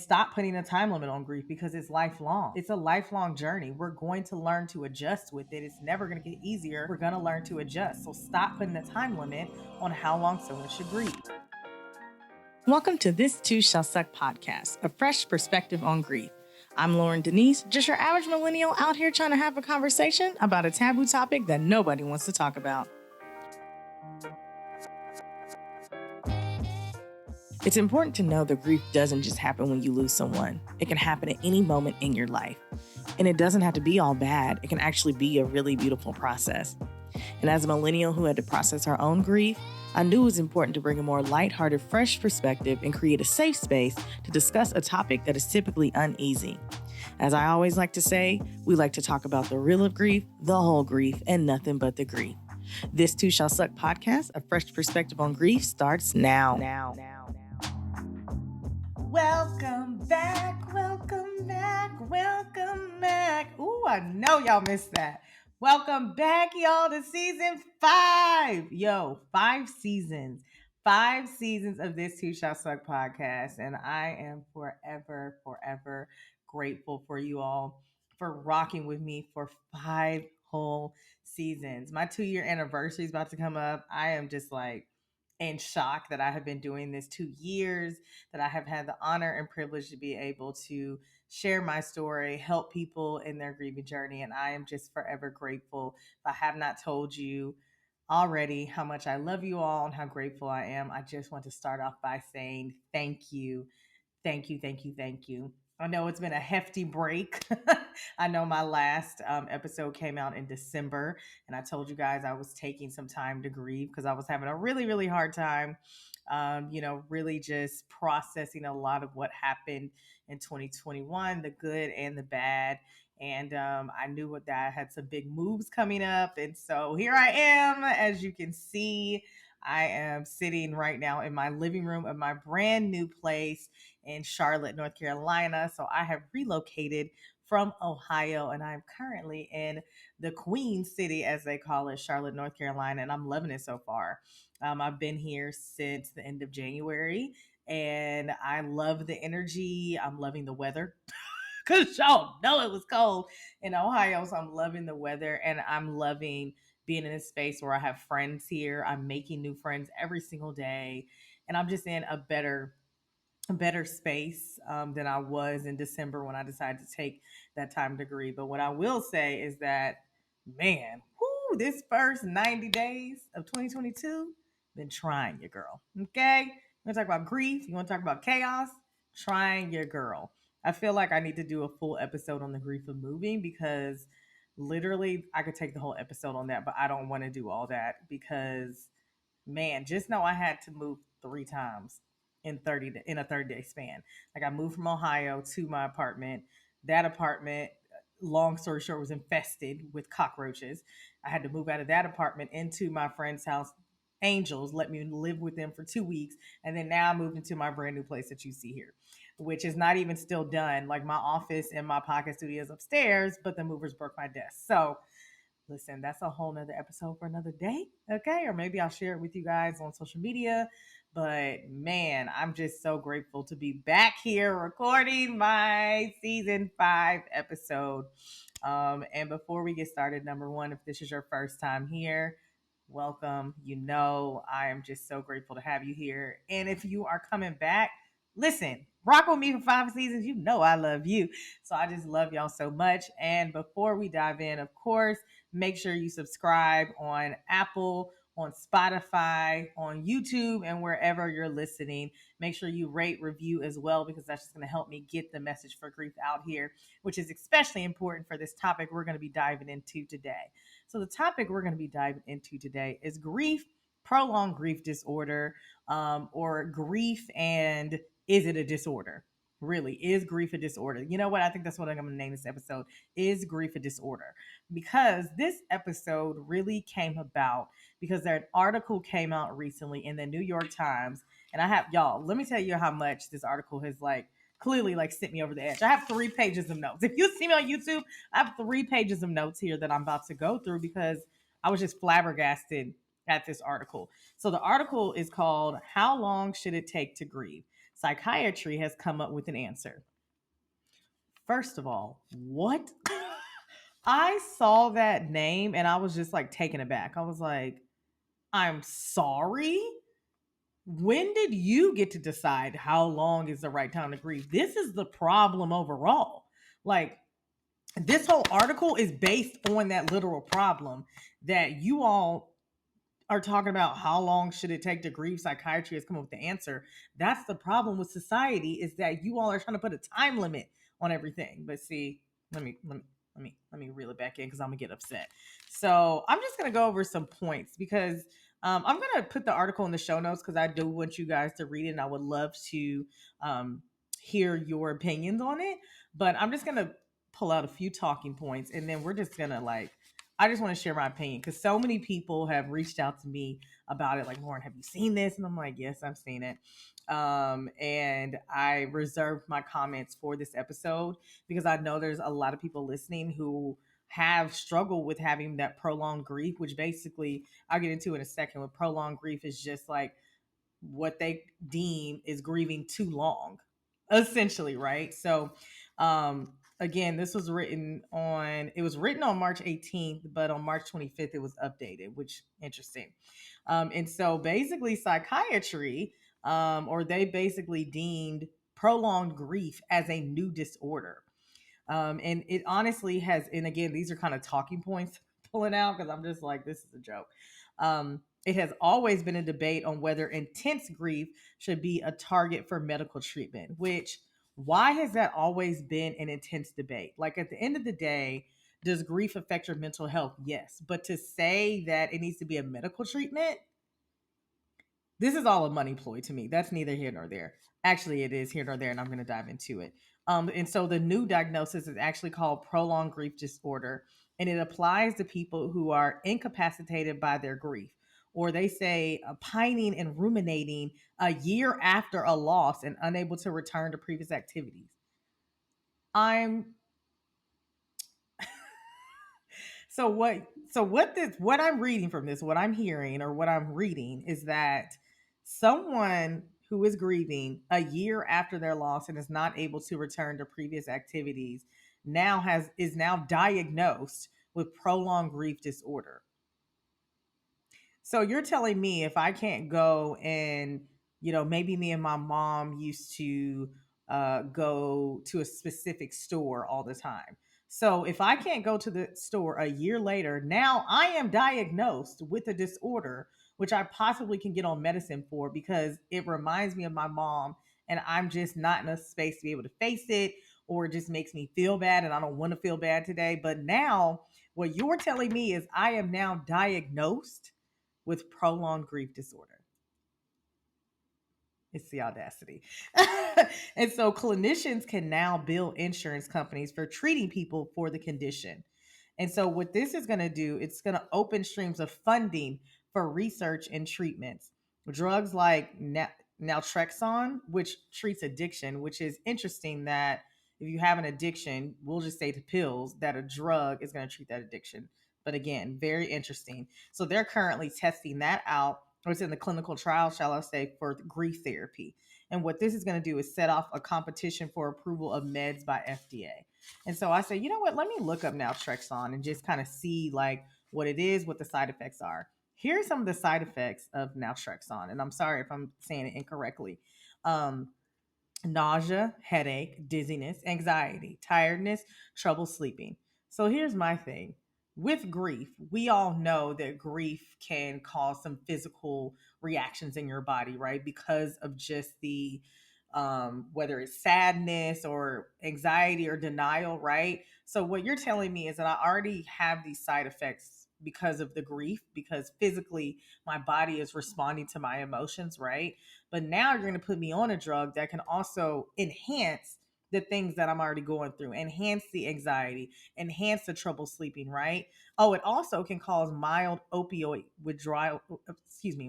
stop putting a time limit on grief because it's lifelong. It's a lifelong journey. We're going to learn to adjust with it. It's never going to get easier. We're going to learn to adjust. So stop putting a time limit on how long someone should grieve. Welcome to This Too Shall Suck podcast, a fresh perspective on grief. I'm Loryn Denise, just your average millennial out here trying to have a conversation about a taboo topic that nobody wants to talk about. It's important to know that grief doesn't just happen when you lose someone. It can happen at any moment in your life. And it doesn't have to be all bad. It can actually be a really beautiful process. And as a millennial who had to process her own grief, I knew it was important to bring a more lighthearted, fresh perspective and create a safe space to discuss a topic that is typically uneasy. As I always like to say, we like to talk about the real of grief, the whole grief, and nothing but the grief. This Too Shall Suck podcast, a fresh perspective on grief, starts now. Welcome back, welcome back, welcome back. Ooh, I know y'all missed that. Welcome back, y'all, to season 5. Yo, 5 seasons. 5 seasons of This Too Shall Suck podcast. And I am forever grateful for you all for rocking with me for 5 whole seasons. My 2-year anniversary is about to come up. I am just like in shock that I have been doing this 2 years, that I have had the honor and privilege to be able to share my story, help people in their grieving journey. And I am just forever grateful. If I have not told you already how much I love you all and how grateful I am, I just want to start off by saying thank you. Thank you. I know it's been a hefty break. I know my last episode came out in December, and I told you guys I was taking some time to grieve because I was having a really hard time, really just processing a lot of what happened in 2021, the good and the bad. And I knew that I had some big moves coming up. And so here I am, as you can see. I am sitting right now in my living room of my brand new place in Charlotte, North Carolina. So I have relocated from Ohio and I'm currently in the Queen City, as they call it, Charlotte, North Carolina, and I'm loving it so far. I've been here since the end of January and I love the energy. I'm loving the weather. Because y'all know it was cold in Ohio. So I'm loving the weather and I'm loving being in a space where I have friends here. I'm making new friends every single day. And I'm just in a better space than I was in December when I decided to take that time to grieve. But what I will say is that, man, this first 90 days of 2022, been trying your girl. Okay? You want to talk about grief? You want to talk about chaos? Trying your girl. I feel like I need to do a full episode on the grief of moving because literally I could take the whole episode on that, but I don't want to do all that because, man, just know I had to move 3 times in a 30-day span. Like I moved from Ohio to my apartment. That apartment, long story short, was infested with cockroaches. I had to move out of that apartment into my friend's house. Angels let me live with them for 2 weeks. And then now I moved into my brand new place that you see here, which is not even still done. Like my office and my podcast studio is upstairs, but the movers broke my desk. So listen, that's a whole nother episode for another day. Okay. Or maybe I'll share it with you guys on social media. But man, I'm just so grateful to be back here recording my season 5 episode. And before we get started, number one, if this is your first time here, welcome. I am just so grateful to have you here. And if you are coming back, listen, rock with me for 5 seasons. You know I love you. So I just love y'all so much. And before we dive in, of course, make sure you subscribe on Apple, on Spotify, on YouTube, and wherever you're listening. Make sure you rate, review as well, because that's just going to help me get the message for grief out here, which is especially important for this topic we're going to be diving into today. So the topic we're going to be diving into today is grief, prolonged grief disorder, or grief and is it a disorder? Really, is grief a disorder? You know what? I think that's what I'm going to name this episode, is grief a disorder? Because this episode really came about because an article came out recently in the New York Times. And I have, y'all, let me tell you how much this article has clearly sent me over the edge. I have 3 pages of notes. If you see me on YouTube, I have 3 pages of notes here that I'm about to go through because I was just flabbergasted at this article. So the article is called "How Long Should It Take to Grieve?" Psychiatry has come up with an answer. First of all, what? I saw that name and I was just like taken aback. I was like, I'm sorry. When did you get to decide how long is the right time to grieve? This is the problem overall. Like, this whole article is based on that literal problem that you all are talking about. How long should it take to grieve? Psychiatry has come up with the answer. That's the problem with society, is that you all are trying to put a time limit on everything. But see, let me reel it back in because I'm gonna get upset. So I'm just gonna go over some points because I'm gonna put the article in the show notes because I do want you guys to read it and I would love to um, hear your opinions on it. But I'm just gonna pull out a few talking points and then we're just gonna like, I just want to share my opinion because so many people have reached out to me about it. Like, Loryn, have you seen this? And I'm like, yes, I've seen it. And I reserved my comments for this episode because I know there's a lot of people listening who have struggled with having that prolonged grief, which basically I'll get into in a second. With prolonged grief is just like what they deem is grieving too long, essentially, right? So, again, this was written on, it was written on March 18th, but on March 25th, it was updated, which interesting. And so basically psychiatry, or they basically deemed prolonged grief as a new disorder. And it honestly has, and again, these are kind of talking points pulling out because I'm just like, this is a joke. It has always been a debate on whether intense grief should be a target for medical treatment, which, why has that always been an intense debate? Like, at the end of the day, does grief affect your mental health? Yes. But to say that it needs to be a medical treatment, this is all a money ploy to me. That's neither here nor there. Actually, it is here nor there, and I'm going to dive into it. And so the new diagnosis is actually called prolonged grief disorder, and it applies to people who are incapacitated by their grief, or they say pining and ruminating a year after a loss and unable to return to previous activities. I'm so what I'm reading from this, what I'm hearing or what I'm reading is that someone who is grieving a year after their loss and is not able to return to previous activities now has is now diagnosed with prolonged grief disorder. So you're telling me if I can't go and, maybe me and my mom used to go to a specific store all the time. So if I can't go to the store a year later, now I am diagnosed with a disorder, which I possibly can get on medicine for because it reminds me of my mom and I'm just not in a space to be able to face it, or it just makes me feel bad and I don't want to feel bad today. But now what you're telling me is I am now diagnosed with prolonged grief disorder. It's the audacity. And so clinicians can now bill insurance companies for treating people for the condition. And so what this is going to do, it's going to open streams of funding for research and treatments. Drugs like naltrexone, which treats addiction, which is interesting that if you have an addiction, we'll just say to pills, that a drug is going to treat that addiction. But again, very interesting. So they're currently testing that out, or it's in the clinical trial, shall I say, for grief therapy. And what this is going to do is set off a competition for approval of meds by FDA. And so I say, you know what? Let me look up naltrexone and just kind of see like what it is, what the side effects are. Here are some of the side effects of naltrexone, and I'm sorry if I'm saying it incorrectly. Um, Nausea, headache, dizziness, anxiety, tiredness, trouble sleeping. So here's my thing. With grief, we all know that grief can cause some physical reactions in your body, right? Because of just the whether it's sadness or anxiety or denial, right? So what you're telling me is that I already have these side effects because of the grief, because physically my body is responding to my emotions, right? But now you're going to put me on a drug that can also enhance the things that I'm already going through, enhance the anxiety, enhance the trouble sleeping, right? Oh, it also can cause mild opioid withdrawal,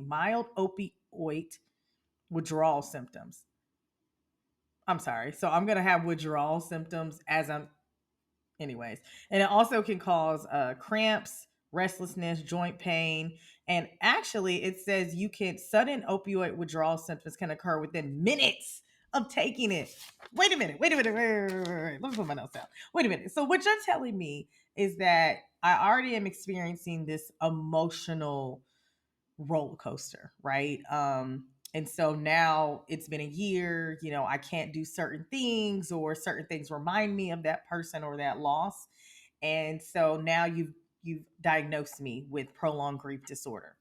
mild opioid withdrawal symptoms. I'm sorry. So I'm going to have withdrawal symptoms as I'm, anyways. And it also can cause cramps, restlessness, joint pain. And actually, it says you can, sudden opioid withdrawal symptoms can occur within minutes of taking it. Wait a minute. Wait. Let me put my notes down. Wait a minute. So what you're telling me is that I already am experiencing this emotional roller coaster, right? And so now it's been a year, I can't do certain things, or certain things remind me of that person or that loss. And so now you've diagnosed me with prolonged grief disorder.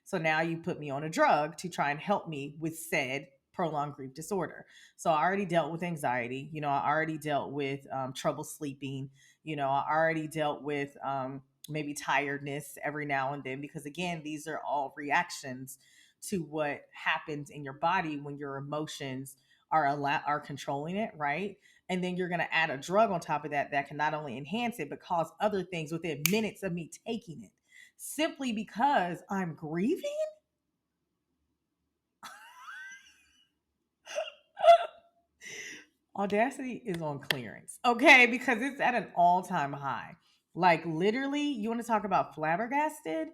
So now you put me on a drug to try and help me with said prolonged grief disorder. So I already dealt with anxiety. I already dealt with trouble sleeping. I already dealt with maybe tiredness every now and then, because again, these are all reactions to what happens in your body when your emotions are controlling it, right? And then you're going to add a drug on top of that that can not only enhance it but cause other things within minutes of me taking it, simply because I'm grieving. Audacity is on clearance, okay? Because it's at an all-time high. Like literally, you want to talk about flabbergasted?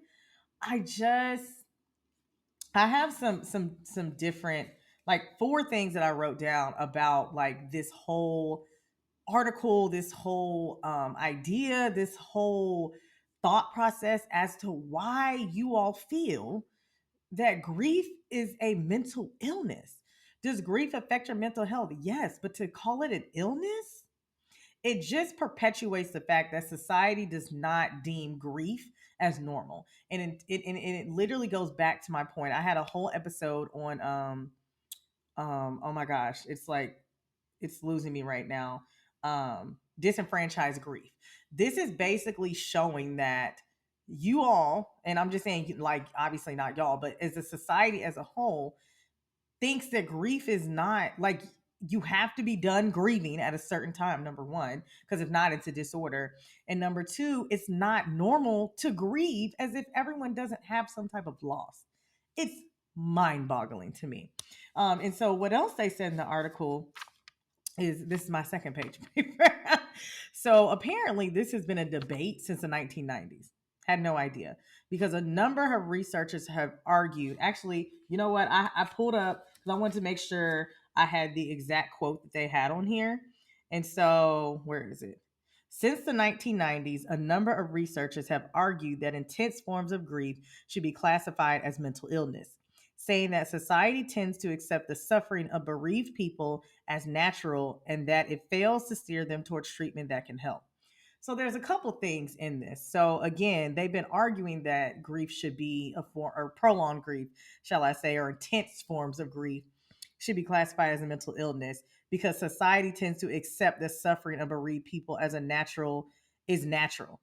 I just I have some different, like, four things that I wrote down about like this whole article, this whole idea, this whole thought process as to why you all feel that grief is a mental illness. Does grief affect your mental health? Yes, but to call it an illness, it just perpetuates the fact that society does not deem grief as normal. And it literally goes back to my point. I had a whole episode on oh my gosh, it's like it's losing me right now. Disenfranchised grief. This is basically showing that you all, and I'm just saying, like, obviously not y'all, but as a society as a whole, thinks that grief is not like, you have to be done grieving at a certain time, number one, because if not, it's a disorder. And number two, it's not normal to grieve, as if everyone doesn't have some type of loss. It's mind boggling to me. And so, what else they said in the article is, this is my second page paper. So apparently this has been a debate since the 1990s. Had no idea, because a number of researchers have argued. Actually, you know what? I pulled up because I wanted to make sure I had the exact quote that they had on here. And so, where is it? Since the 1990s, a number of researchers have argued that intense forms of grief should be classified as mental illness, saying that society tends to accept the suffering of bereaved people as natural, and that it fails to steer them towards treatment that can help. So there's a couple things in this. So again, they've been arguing that grief should be a form, or prolonged grief, shall I say, or intense forms of grief should be classified as a mental illness, because society tends to accept the suffering of bereaved people as a natural is natural.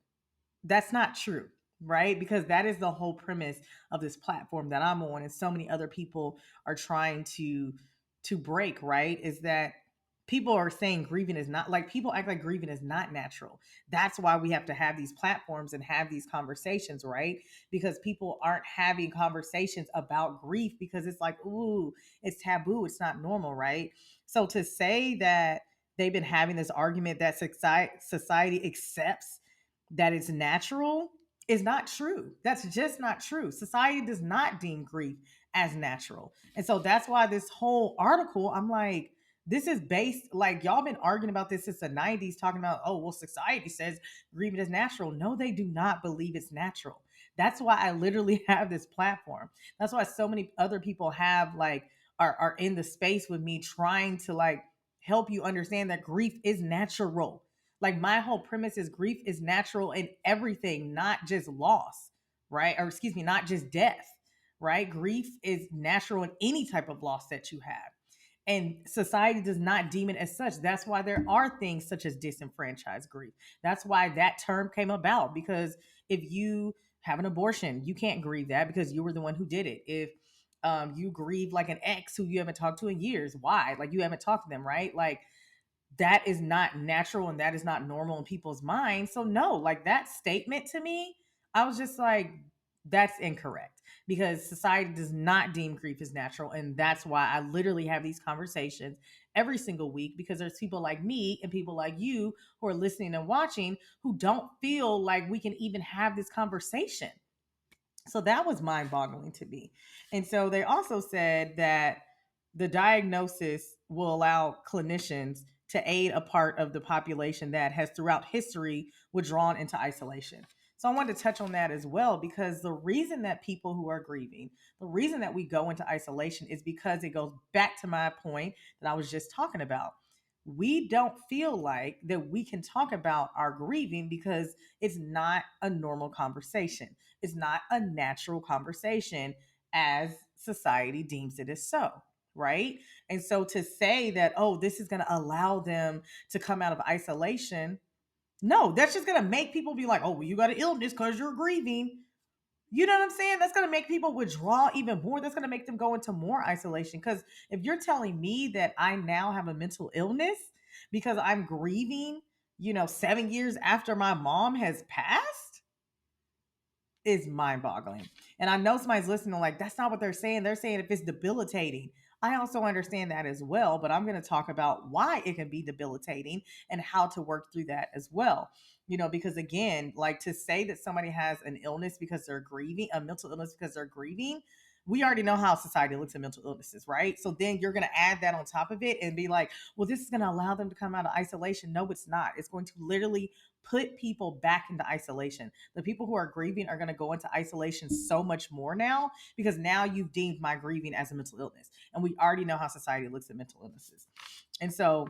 That's not true, right? Because that is the whole premise of this platform that I'm on, and so many other people are trying to break, right? Is that people are saying grieving is not, like, people act like grieving is not natural. That's why we have to have these platforms and have these conversations, right? Because people aren't having conversations about grief because it's like, ooh, it's taboo, it's not normal, right? So to say that they've been having this argument that society accepts that it's natural is not true. That's just not true. Society does not deem grief as natural. And so that's why this whole article, I'm like, this is based, like, y'all been arguing about this since the 90s, talking about, oh, well, society says grieving is natural. No, they do not believe it's natural. That's why I literally have this platform. That's why so many other people have, like, are in the space with me, trying to, like, help you understand that grief is natural. Like, my whole premise is grief is natural in everything, not just loss, right? Or excuse me, not just death, right? Grief is natural in any type of loss that you have. And society does not deem it as such. That's why there are things such as disenfranchised grief. That's why that term came about, because if you have an abortion, you can't grieve that because you were the one who did it. If you grieve like an ex who you haven't talked to in years, why? Like, you haven't talked to them, right? Like, that is not natural and that is not normal in people's minds. So no, like, that statement to me, I was just like, that's incorrect, because society does not deem grief as natural. And that's why I literally have these conversations every single week, because there's people like me and people like you who are listening and watching who don't feel like we can even have this conversation. So that was mind boggling to me. And so they also said that the diagnosis will allow clinicians to aid a part of the population that has throughout history withdrawn into isolation. So I wanted to touch on that as well, because the reason that people who are grieving, the reason that we go into isolation is because it goes back to my point that I was just talking about. We don't feel like that we can talk about our grieving because it's not a normal conversation. It's not a natural conversation as society deems it as so, right? And so to say that, oh, this is going to allow them to come out of isolation, no, that's just going to make people be like, oh, well, you got an illness because you're grieving. You know what I'm saying? That's going to make people withdraw even more. That's going to make them go into more isolation. Because if you're telling me that I now have a mental illness because I'm grieving, 7 years after my mom has passed, is mind boggling. And I know somebody's listening, like, that's not what they're saying. They're saying if it's debilitating. I also understand that as well, but I'm going to talk about why it can be debilitating and how to work through that as well. Because again, like, to say that somebody has an illness because they're grieving, a mental illness because they're grieving, we already know how society looks at mental illnesses, right? So then you're going to add that on top of it and be like, well, this is going to allow them to come out of isolation. No, it's not. It's going to literally put people back into isolation. The people who are grieving are going to go into isolation so much more now, because now you've deemed my grieving as a mental illness. And we already know how society looks at mental illnesses. And so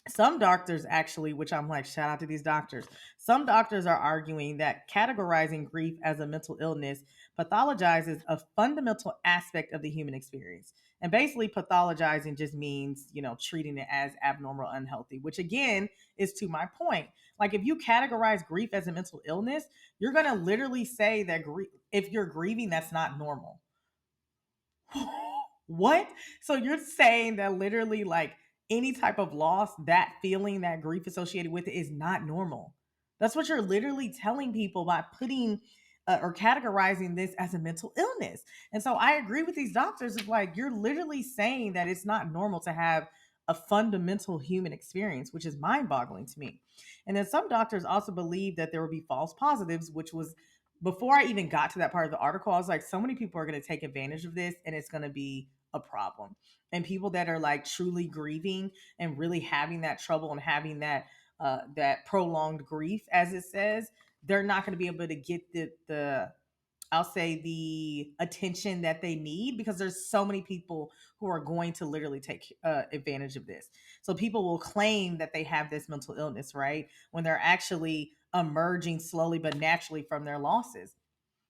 some doctors actually, which I'm like, shout out to these doctors. Some doctors are arguing that categorizing grief as a mental illness pathologizes a fundamental aspect of the human experience. And basically, pathologizing just means, treating it as abnormal, unhealthy, which again is to my point. Like, if you categorize grief as a mental illness, you're going to literally say that if you're grieving, that's not normal. What? So you're saying that literally, like, any type of loss, that feeling, that grief associated with it is not normal. That's what you're literally telling people by putting or categorizing this as a mental illness. And so I agree with these doctors of, like, you're literally saying that it's not normal to have a fundamental human experience, which is mind boggling to me. And then some doctors also believe that there will be false positives, which was before I even got to that part of the article. I was like, so many people are going to take advantage of this and it's going to be a problem. And people that are like truly grieving and really having that trouble and having that prolonged grief, as it says, they're not going to be able to get the I'll say the attention that they need, because there's so many people who are going to literally take advantage of this. So people will claim that they have this mental illness, right? When they're actually emerging slowly but naturally from their losses.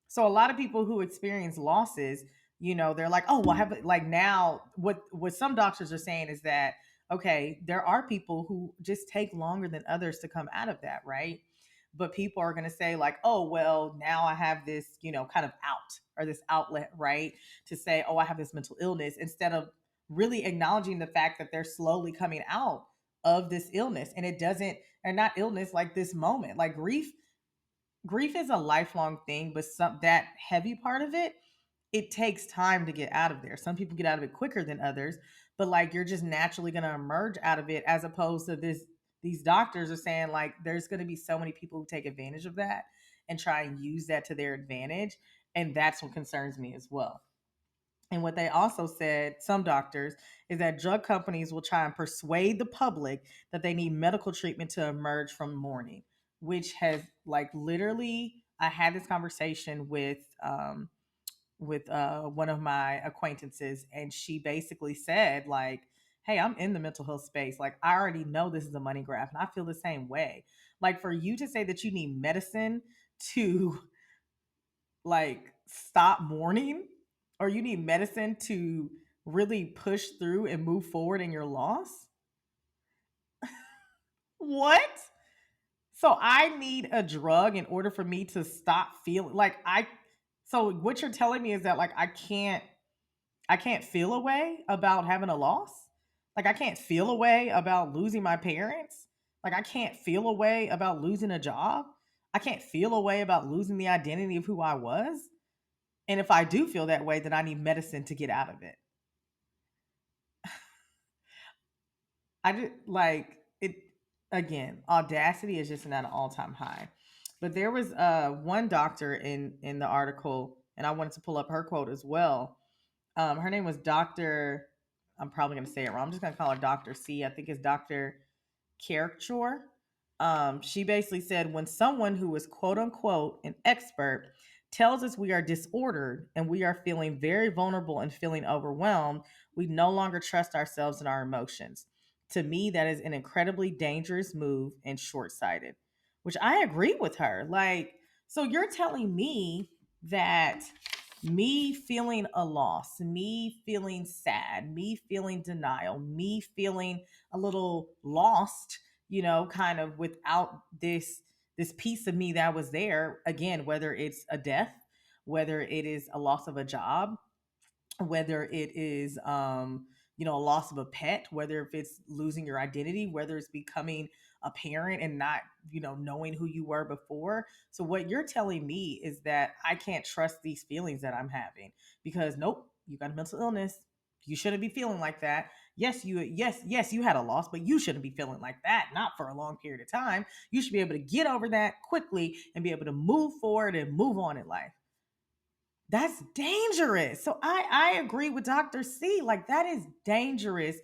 So a lot of people who experience losses, they're like, oh, well, have like now what some doctors are saying is that, okay, there are people who just take longer than others to come out of that, right? But people are going to say like, oh, well, now I have this, kind of out or this outlet, right? To say, oh, I have this mental illness, instead of really acknowledging the fact that they're slowly coming out of this illness. And it doesn't, or not illness, like this moment, like grief is a lifelong thing, but that heavy part of it, it takes time to get out of there. Some people get out of it quicker than others, but like, you're just naturally going to emerge out of it, as opposed to these doctors are saying like there's going to be so many people who take advantage of that and try and use that to their advantage, and that's what concerns me as well. And what they also said, some doctors, is that drug companies will try and persuade the public that they need medical treatment to emerge from mourning, which has, like, literally, I had this conversation with one of my acquaintances, and she basically said like, hey, I'm in the mental health space, like, I already know this is a money grab, and I feel the same way. Like, for you to say that you need medicine to like stop mourning, or you need medicine to really push through and move forward in your loss, what? So I need a drug in order for me to stop feeling like I so what you're telling me is that, like, I can't feel a way about having a loss. Like, I can't feel a way about losing my parents. Like, I can't feel a way about losing a job. I can't feel a way about losing the identity of who I was. And if I do feel that way, then I need medicine to get out of it. I just like it. Again, audacity is just at an all-time high. But there was one doctor in the article, and I wanted to pull up her quote as well. Her name was Dr. I'm probably going to say it wrong. I'm just going to call her Dr. C. I think it's Dr. Caricature. She basically said when someone who is quote unquote an expert tells us we are disordered and we are feeling very vulnerable and feeling overwhelmed, we no longer trust ourselves and our emotions. To me, that is an incredibly dangerous move and short sighted, which I agree with her. Like, so you're telling me that me feeling a loss, me feeling sad, me feeling denial, me feeling a little lost, kind of without this piece of me that was there again, whether it's a death, whether it is a loss of a job, whether it is a loss of a pet, whether if it's losing your identity, whether it's becoming a parent and not knowing who you were before. So what you're telling me is that I can't trust these feelings that I'm having because nope, you got a mental illness, you shouldn't be feeling like that. Yes, you had a loss, but you shouldn't be feeling like that, not for a long period of time. You should be able to get over that quickly and be able to move forward and move on in life. That's dangerous. So I agree with Dr. C. Like that is dangerous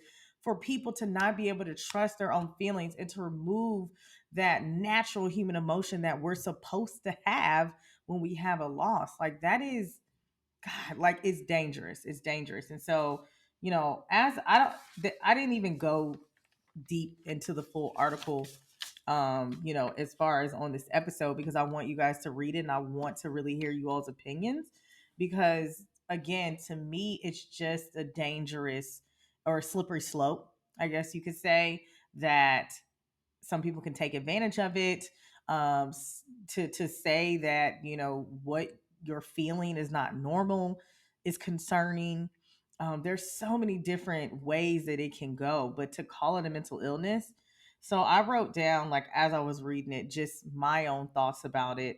for people to not be able to trust their own feelings and to remove that natural human emotion that we're supposed to have when we have a loss. Like that is God, like it's dangerous. It's dangerous. And so, as I didn't even go deep into the full article as far as on this episode because I want you guys to read it and I want to really hear you all's opinions because again, to me it's just a dangerous or a slippery slope, I guess you could say, that some people can take advantage of it, to say that what you're feeling is not normal is concerning. There's so many different ways that it can go, but to call it a mental illness. So I wrote down, like as I was reading it, just my own thoughts about it.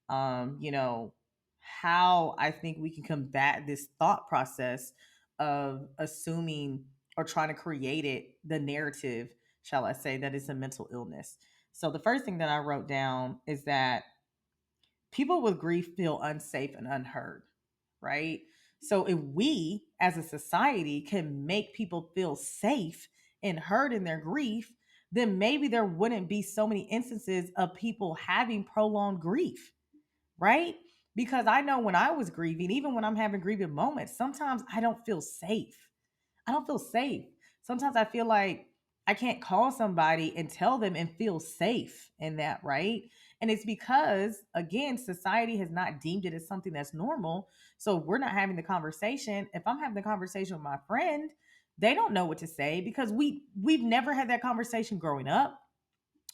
How I think we can combat this thought process of assuming or trying to create the narrative, shall I say, that is a mental illness. So the first thing that I wrote down is that people with grief feel unsafe and unheard, right? So if we as a society can make people feel safe and heard in their grief, then maybe there wouldn't be so many instances of people having prolonged grief, right? Because I know when I was grieving, even when I'm having grieving moments, sometimes I don't feel safe. I don't feel safe. Sometimes I feel like I can't call somebody and tell them and feel safe in that, right? And it's because, again, society has not deemed it as something that's normal. So we're not having the conversation. If I'm having the conversation with my friend, they don't know what to say because we've never had that conversation growing up.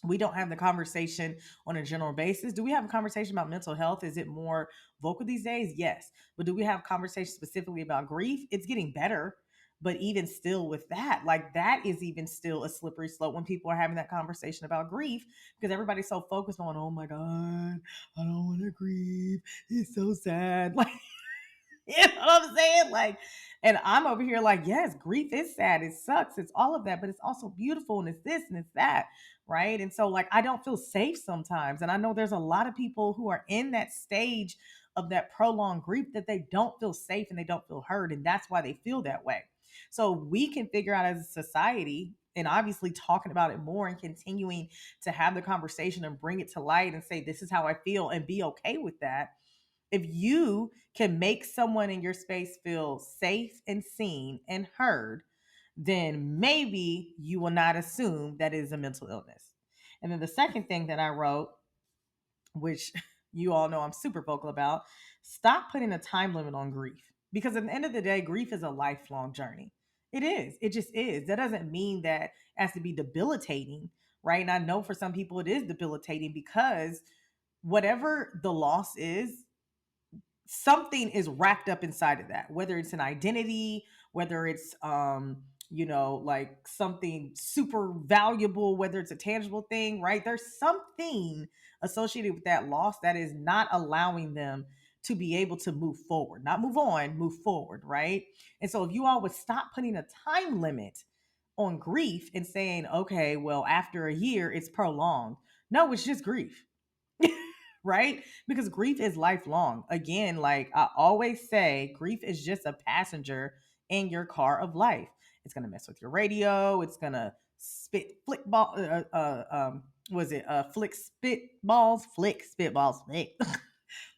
We don't have the conversation on a general basis. Do we have a conversation about mental health? Is it more vocal these days? Yes. But do we have conversations specifically about grief? It's getting better. But even still, with that, like that is even still a slippery slope when people are having that conversation about grief because everybody's so focused on, oh my God, I don't want to grieve. It's so sad. Like, you know what I'm saying? Like, and I'm over here like, yes, grief is sad. It sucks. It's all of that, but it's also beautiful and it's this and it's that. Right. And so, like, I don't feel safe sometimes. And I know there's a lot of people who are in that stage of that prolonged grief that they don't feel safe and they don't feel heard. And that's why they feel that way. So we can figure out as a society and obviously talking about it more and continuing to have the conversation and bring it to light and say, this is how I feel and be okay with that. If you can make someone in your space feel safe and seen and heard, then maybe you will not assume that it is a mental illness. And then the second thing that I wrote, which you all know I'm super vocal about, stop putting a time limit on grief. Because at the end of the day, grief is a lifelong journey. It is. It just is. That doesn't mean that it has to be debilitating, right? And I know for some people it is debilitating because whatever the loss is, something is wrapped up inside of that, whether it's an identity, whether it's like something super valuable, whether it's a tangible thing, right? There's something associated with that loss that is not allowing them to be able to move forward, not move on, move forward, right? And so if you all would stop putting a time limit on grief and saying, okay, well, after a year it's prolonged. No, it's just grief. Right? Because grief is lifelong. Again, like I always say, grief is just a passenger in your car of life. It's going to mess with your radio. It's going to spit flick ball. Was it flick spitballs? Flick spitballs. Flick.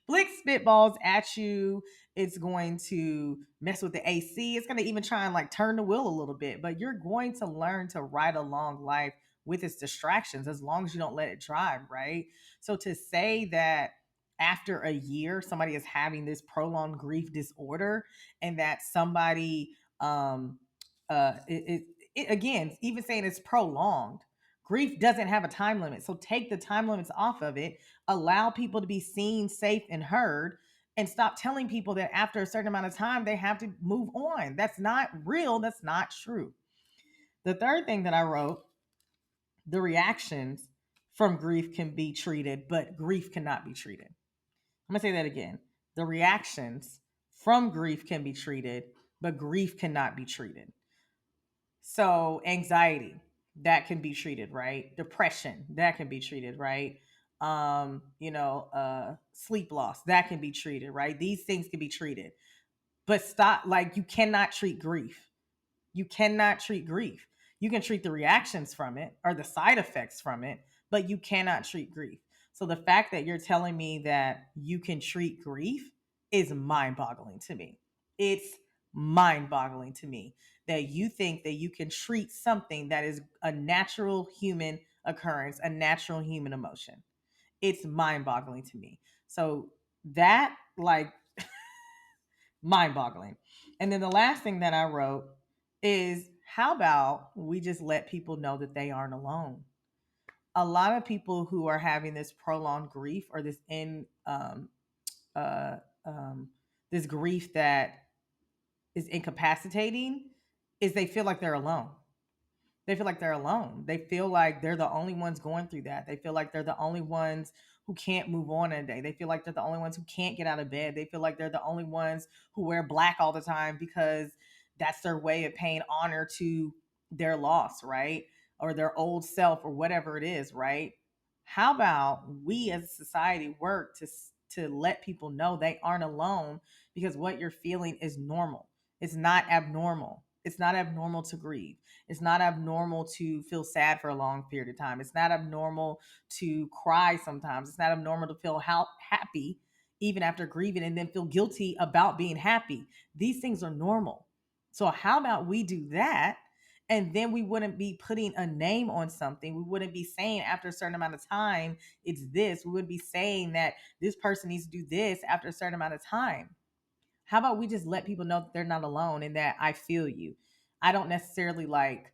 Flick spitballs at you. It's going to mess with the AC. It's going to even try and like turn the wheel a little bit, but you're going to learn to ride along life with its distractions as long as you don't let it drive, right? So to say that after a year somebody is having this prolonged grief disorder and that somebody again, even saying it's prolonged, grief doesn't have a time limit. So take the time limits off of it, allow people to be seen, safe, and heard, and stop telling people that after a certain amount of time they have to move on. That's not real. That's not true. The third thing that I wrote, the reactions from grief can be treated, but grief cannot be treated. I'm going to say that again. The reactions from grief can be treated, but grief cannot be treated. So, anxiety, that can be treated, right? Depression, that can be treated, right? Sleep loss, that can be treated, right? These things can be treated. But stop, like, you cannot treat grief. You cannot treat grief. You can treat the reactions from it or the side effects from it, but you cannot treat grief. So the fact that you're telling me that you can treat grief is mind boggling to me. It's mind boggling to me that you think that you can treat something that is a natural human occurrence, a natural human emotion. It's mind boggling to me. So that, like, mind boggling. And then the last thing that I wrote is, how about we just let people know that they aren't alone? A lot of people who are having this prolonged grief or uh, um, this grief that is incapacitating is they feel like they're alone. They feel like they're alone. They feel like they're the only ones going through that. They feel like they're the only ones who can't move on in a day. They feel like they're the only ones who can't get out of bed. They feel like they're the only ones who wear black all the time because that's their way of paying honor to their loss, right? Or their old self or whatever it is, right? How about we as a society work to let people know they aren't alone, because what you're feeling is normal. It's not abnormal. It's not abnormal to grieve. It's not abnormal to feel sad for a long period of time. It's not abnormal to cry sometimes. It's not abnormal to feel happy even after grieving and then feel guilty about being happy. These things are normal. So, how about we do that? And then we wouldn't be putting a name on something. We wouldn't be saying after a certain amount of time, it's this. We wouldn't be saying that this person needs to do this after a certain amount of time. How about we just let people know that they're not alone and that I feel you? I don't necessarily like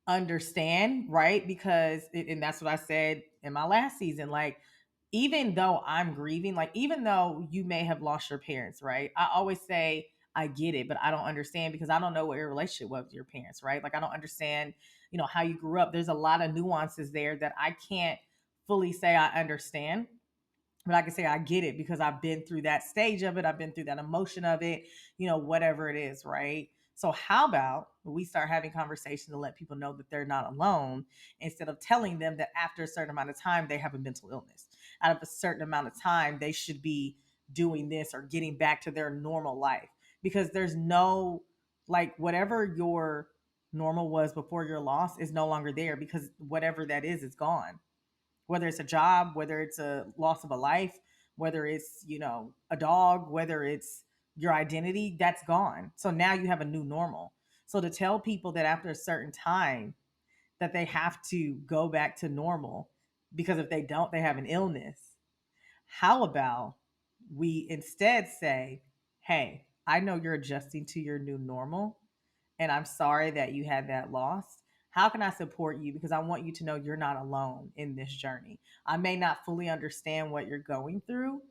understand, right? And that's what I said in my last season. Like, even though I'm grieving, like, even though you may have lost your parents, right? I always say, I get it, but I don't understand because I don't know what your relationship was with your parents, right? Like, I don't understand, how you grew up. There's a lot of nuances there that I can't fully say I understand, but I can say I get it because I've been through that stage of it. I've been through that emotion of it, whatever it is, right? So, how about we start having conversations to let people know that they're not alone instead of telling them that after a certain amount of time they have a mental illness? Out of a certain amount of time, they should be doing this or getting back to their normal life, because there's no, like, whatever your normal was before your loss is no longer there, because whatever that is gone, whether it's a job, whether it's a loss of a life, whether it's, a dog, whether it's your identity, that's gone. So now you have a new normal. So to tell people that after a certain time that they have to go back to normal because if they don't, they have an illness. How about we instead say, hey, I know you're adjusting to your new normal, and I'm sorry that you had that loss. How can I support you? Because I want you to know you're not alone in this journey. I may not fully understand what you're going through,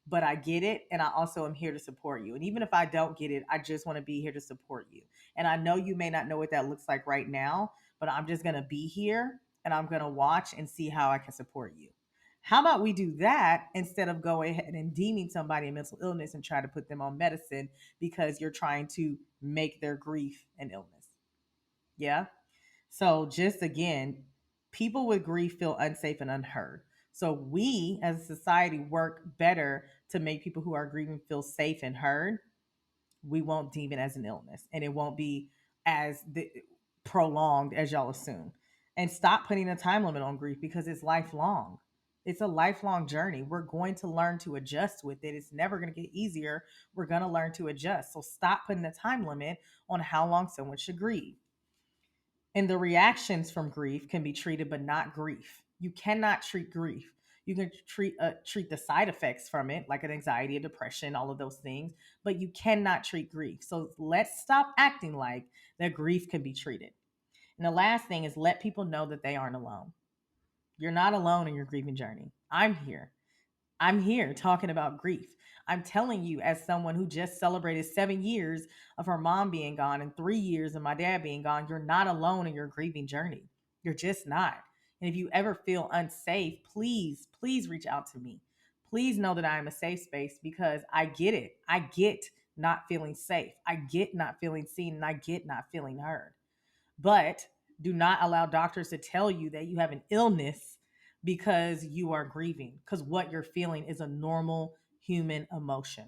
but I get it. And I also am here to support you. And even if I don't get it, I just want to be here to support you. And I know you may not know what that looks like right now, but I'm just going to be here and I'm going to watch and see how I can support you. How about we do that instead of going ahead and deeming somebody a mental illness and try to put them on medicine because you're trying to make their grief an illness? Yeah. So, just again, people with grief feel unsafe and unheard. So, we as a society work better to make people who are grieving feel safe and heard. We won't deem it as an illness, and it won't be as prolonged as y'all assume. And stop putting a time limit on grief because it's lifelong. It's a lifelong journey. We're going to learn to adjust with it. It's never going to get easier. We're going to learn to adjust. So stop putting a time limit on how long someone should grieve. And the reactions from grief can be treated, but not grief. You cannot treat grief. You can treat the side effects from it, like an anxiety, a depression, all of those things, but you cannot treat grief. So let's stop acting like that grief can be treated. And the last thing is let people know that they aren't alone. You're not alone in your grieving journey. I'm here. I'm here talking about grief. I'm telling you, as someone who just celebrated 7 years of her mom being gone and 3 years of my dad being gone, you're not alone in your grieving journey. You're just not. And if you ever feel unsafe, please, please reach out to me. Please know that I am a safe space because I get it. I get not feeling safe. I get not feeling seen, and I get not feeling heard. But do not allow doctors to tell you that you have an illness because you are grieving, because what you're feeling is a normal human emotion.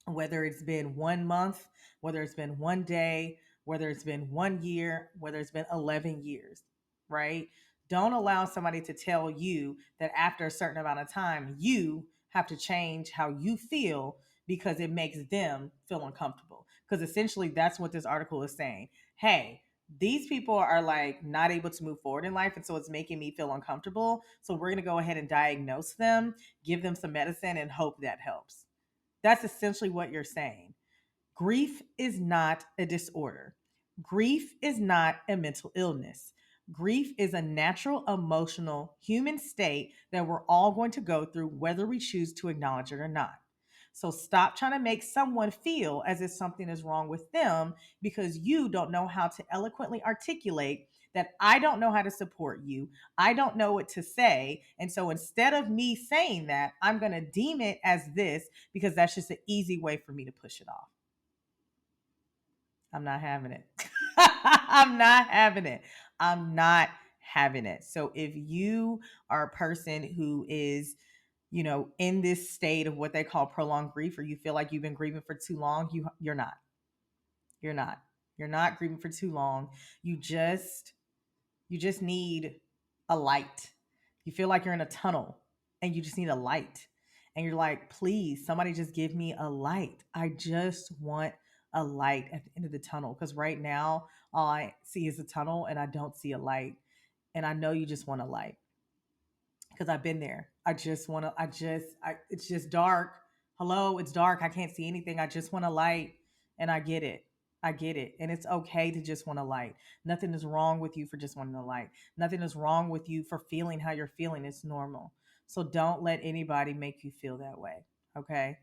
Whether it's been 1 month, whether it's been 1 day, whether it's been 1 year, whether it's been 11 years, right? Don't allow somebody to tell you that after a certain amount of time, you have to change how you feel because it makes them feel uncomfortable. Because essentially, that's what this article is saying. Hey, these people are like not able to move forward in life. And so it's making me feel uncomfortable. So we're going to go ahead and diagnose them, give them some medicine, and hope that helps. That's essentially what you're saying. Grief is not a disorder. Grief is not a mental illness. Grief is a natural, emotional, human state that we're all going to go through, whether we choose to acknowledge it or not. So stop trying to make someone feel as if something is wrong with them because you don't know how to eloquently articulate that I don't know how to support you. I don't know what to say. And so instead of me saying that, I'm going to deem it as this because that's just an easy way for me to push it off. I'm not having it. I'm not having it. I'm not having it. So if you are a person who is, in this state of what they call prolonged grief, or you feel like you've been grieving for too long, you're not. You're not. You're not grieving for too long. You just need a light. You feel like you're in a tunnel and you just need a light. And you're like, please, somebody just give me a light. I just want a light at the end of the tunnel. Because right now, all I see is a tunnel and I don't see a light. And I know you just want a light. Because I've been there. It's just dark. Hello, it's dark. I can't see anything. I just want a light. And I get it. I get it. And it's okay to just want a light. Nothing is wrong with you for just wanting a light. Nothing is wrong with you for feeling how you're feeling. It's normal. So don't let anybody make you feel that way. Okay?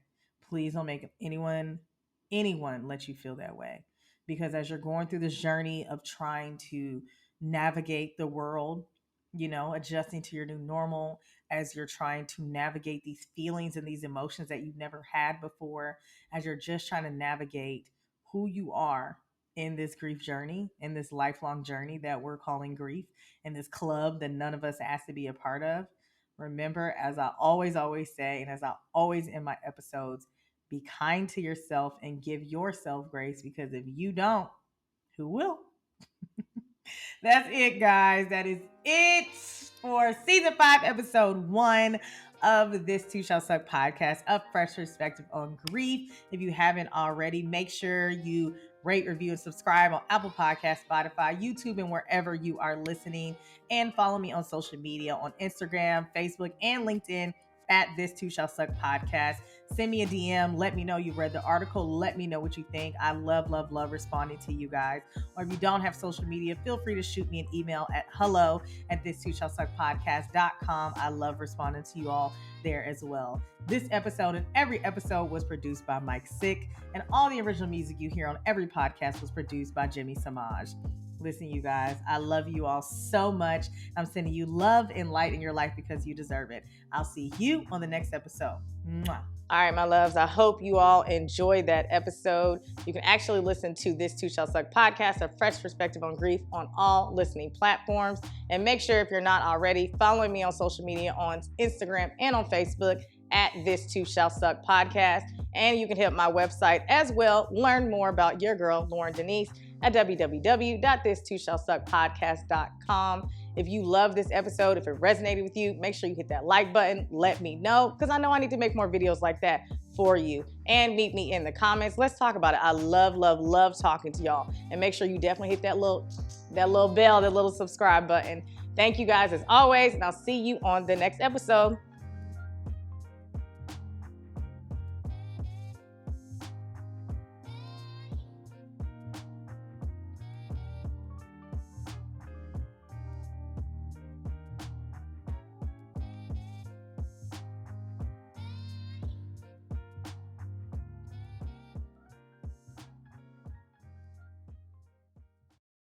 Please don't make anyone let you feel that way. Because as you're going through this journey of trying to navigate the world, adjusting to your new normal, as you're trying to navigate these feelings and these emotions that you've never had before, as you're just trying to navigate who you are in this grief journey, in this lifelong journey that we're calling grief, in this club that none of us asked to be a part of. Remember, as I always say, and as I always in my episodes, be kind to yourself and give yourself grace, because if you don't, who will? That's it, guys. That is it for season 5, episode 1 of This Too Shall Suck podcast, A Fresh Perspective on Grief. If you haven't already, make sure you rate, review, and subscribe on Apple Podcasts, Spotify, YouTube, and wherever you are listening. And follow me on social media on Instagram, Facebook, and LinkedIn at This Too Shall Suck podcast. Send me a DM. Let me know you read the article. Let me know what you think. I love responding to you guys. Or if you don't have social media, feel free to shoot me an email at hello@thistooshallsuckpodcast.com. I love responding to you all there as well. This episode and every episode was produced by Mike Sick, and all the original music you hear on every podcast was produced by Jimmy Samaj. Listen, you guys, I love you all so much. I'm sending you love and light in your life because you deserve it. I'll see you on the next episode. Mwah. All right, my loves, I hope you all enjoyed that episode. You can actually listen to This Too Shall Suck podcast, A Fresh Perspective on Grief, on all listening platforms. And make sure, if you're not already, following me on social media on Instagram and on Facebook at This Too Shall Suck podcast. And you can hit my website as well, learn more about your girl, Loryn Denise, at www.this2shallsuckpodcast.com. If you love this episode, if it resonated with you, make sure you hit that like button. Let me know, because I know I need to make more videos like that for you. And meet me in the comments. Let's talk about it. I love, love, love talking to y'all. And make sure you definitely hit that little bell, that little subscribe button. Thank you guys as always, and I'll see you on the next episode.